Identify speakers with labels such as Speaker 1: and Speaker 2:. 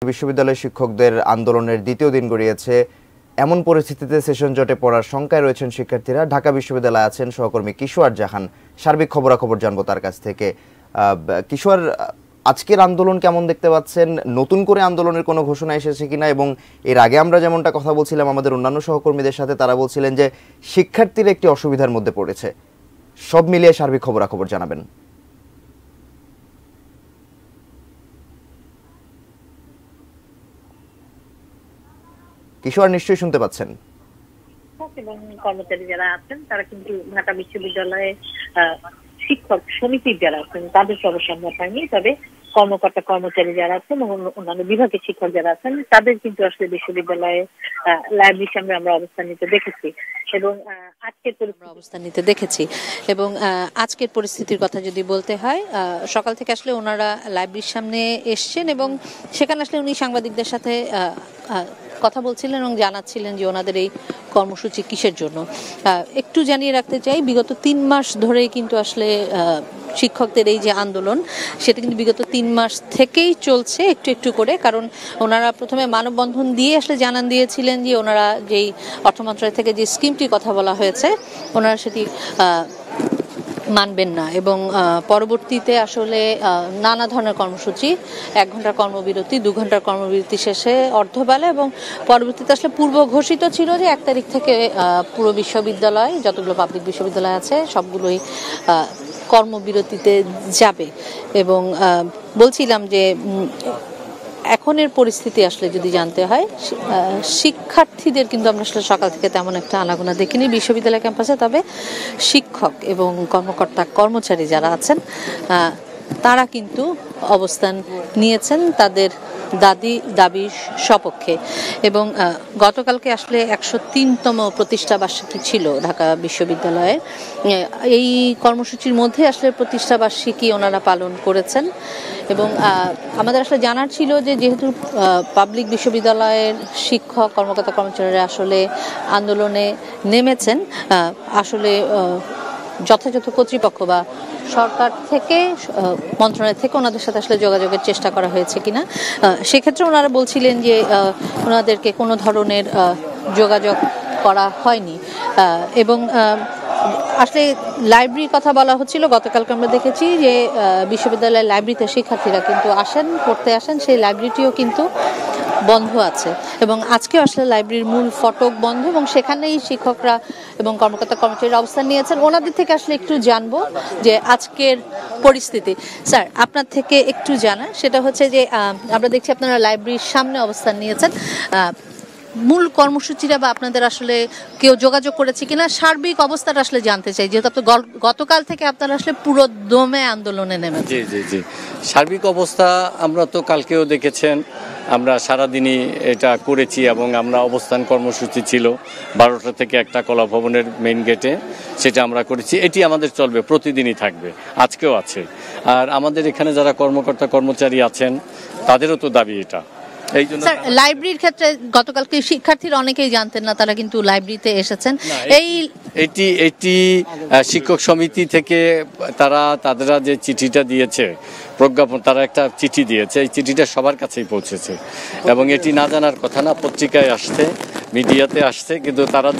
Speaker 1: বিশ্ববিদ্যালয় শিক্ষকদের আন্দোলনের দ্বিতীয় দিন গড়িয়েছে। এমন পরিস্থিতিতে সেশন জটে পড়ার শঙ্কায় রয়েছেন শিক্ষার্থীরা। ঢাকা বিশ্ববিদ্যালয়ে আছেন সহকর্মী কিশোর জাহান। সার্বিক খবরাখবর জানবো তার কাছ থেকে। কিশোর, আজকের আন্দোলন কেমন দেখতে পাচ্ছেন? নতুন করে আন্দোলনের কোনো ঘোষণা এসেছে কিনা? এবং এর আগে আমরা যেমনটা কথা বলছিলাম আমাদের অন্যান্য সহকর্মীদের সাথে, তারা বলছিলেন যে শিক্ষার্থীরা একটি অসুবিধার মধ্যে পড়েছে। সব মিলিয়ে সার্বিক খবরাখবর জানাবেন। কিশোর, নিশ্চয়ই শুনতে পাচ্ছেন।
Speaker 2: এবং কর্মচারী যারা আছেন তারা কিন্তু ঢাকা বিশ্ববিদ্যালয়ে শিক্ষক সমিতির যারা আছেন তাদের অবস্থান হয়নি, তবে কর্মকর্তা কর্মচারী যারা আছেন এবং অন্যান্য বিভাগের শিক্ষক যারা আছেন তাদের কিন্তু আসলে বিশ্ববিদ্যালয়ে লাইব্রেরির সামনে আমরা অবস্থান নিতে দেখেছি এবং
Speaker 3: আজকের পরিস্থিতির কথা যদি বলতে হয়, সকাল থেকে আসলে ওনারা লাইব্রেরির সামনে এসছেন এবং সেখানে আসলে উনি সাংবাদিকদের সাথে কথা বলছিলেন এবং জানাচ্ছিলেন যে ওনাদের এই কর্মসূচি কিসের জন্য। একটু জানিয়ে রাখতে চাই, বিগত 3 মাস ধরেই কিন্তু আসলে শিক্ষকদের এই যে আন্দোলন, সেটা কিন্তু বিগত 3 মাস থেকেই চলছে একটু একটু করে। কারণ ওনারা প্রথমে মানববন্ধন দিয়ে আসলে জানান দিয়েছিলেন যে ওনারা যেই অর্থ মন্ত্রণালয় থেকে যে স্কিমটির কথা বলা হয়েছে ওনারা সেটি মানবেন না এবং পরবর্তীতে আসলে নানা ধরনের কর্মসূচি, 1 ঘন্টার কর্মবিরতি, 2 ঘন্টার কর্মবিরতি শেষে অর্ধবেলা এবং পরবর্তীতে আসলে পূর্ব ঘোষিত ছিল যে 1 তারিখ থেকে পুরো বিশ্ববিদ্যালয়, যতগুলো পাবলিক বিশ্ববিদ্যালয় আছে সবগুলোই কর্মবিরতিতে যাবে। এবং বলছিলাম যে এখনের পরিস্থিতি আসলে যদি জানতে হয়, শিক্ষার্থীদের কিন্তু আমরা আসলে সকাল থেকে তেমন একটা আনাগোনা দেখিনি বিশ্ববিদ্যালয় ক্যাম্পাসে। তবে শিক্ষক এবং কর্মকর্তা কর্মচারী যারা আছেন তারা কিন্তু অবস্থান নিয়েছেন তাদের দাবি সপক্ষে। এবং গতকালকে আসলে 103তম প্রতিষ্ঠাবার্ষিকী ছিল ঢাকা বিশ্ববিদ্যালয়ে। এই কর্মসূচির মধ্যে আসলে প্রতিষ্ঠাবার্ষিকী ওনারা পালন করেছেন এবং আমাদের আসলে জানার ছিল যে যেহেতু পাবলিক বিশ্ববিদ্যালয়ের শিক্ষক কর্মকর্তা কর্মচারীরা আসলে আন্দোলনে নেমেছেন, আসলে যথাযথ কর্তৃপক্ষ বা সরকার থেকে, মন্ত্রণালয় থেকে ওনাদের সাথে আসলে যোগাযোগের চেষ্টা করা হয়েছে কিনা। সেক্ষেত্রে ওনারা বলছিলেন যে ওনাদেরকে কোনো ধরনের যোগাযোগ করা হয়নি। এবং আসলে লাইব্রেরির কথা বলা হচ্ছিল। গতকালকে আমরা দেখেছি যে বিশ্ববিদ্যালয়ের লাইব্রেরিতে শিক্ষার্থীরা কিন্তু পড়তে আসেন, সেই লাইব্রেরিটিও কিন্তু বন্ধ আছে এবং আজকে আসলে লাইব্রেরির মূল ফটক বন্ধ এবং সেখানেই শিক্ষকরা এবং কর্মকর্তা কর্মচারীরা অবস্থান নিয়েছেন। ওনাদের থেকে আসলে একটু জানবো যে আজকের পরিস্থিতি। স্যার, আপনার থেকে একটু জানা, সেটা হচ্ছে যে আমরা দেখছি আপনারা লাইব্রেরির সামনে অবস্থান নিয়েছেন। মূল কর্মসূচিটা বা আপনাদের আসলে কেউ যোগাযোগ করেছে কিনা, সার্বিক অবস্থাটা আসলে জানতে চাই, যেহেতু আপনি গতকাল থেকে আপনারা আসলে পুরো দমে আন্দোলনে নেমেছেন।
Speaker 4: জি, সার্বিক অবস্থা আমরা তো কালকেও দেখেছেন, আমরা সারাদিনই এটা করেছি এবং আমরা অবস্থান কর্মসূচি ছিল 12টা থেকে 1টা কলাভবনের মেইন গেটে, সেটা আমরা করেছি। এটি আমাদের চলবে, প্রতিদিনই থাকবে, আজকেও আছে। আর আমাদের এখানে যারা কর্মকর্তা কর্মচারী আছেন তাদেরও তো দাবি এটা।
Speaker 3: স্যার, লাইব্রেরির ক্ষেত্রে গতকালকে শিক্ষার্থীরা অনেকেই জানতেন না, তারা কিন্তু লাইব্রেরিতে এসেছেন।
Speaker 4: এটি শিক্ষক সমিতি থেকে তারা যে চিঠিটা দিয়েছে, প্রজ্ঞাপন, তারা একটা চিঠি দিয়েছে, এই চিঠিটা সবার কাছেই পৌঁছেছে এবং এটি না জানার কথা না, পত্রিকায় আসছে, মিডিয়াতে আসছে, কিন্তু তারা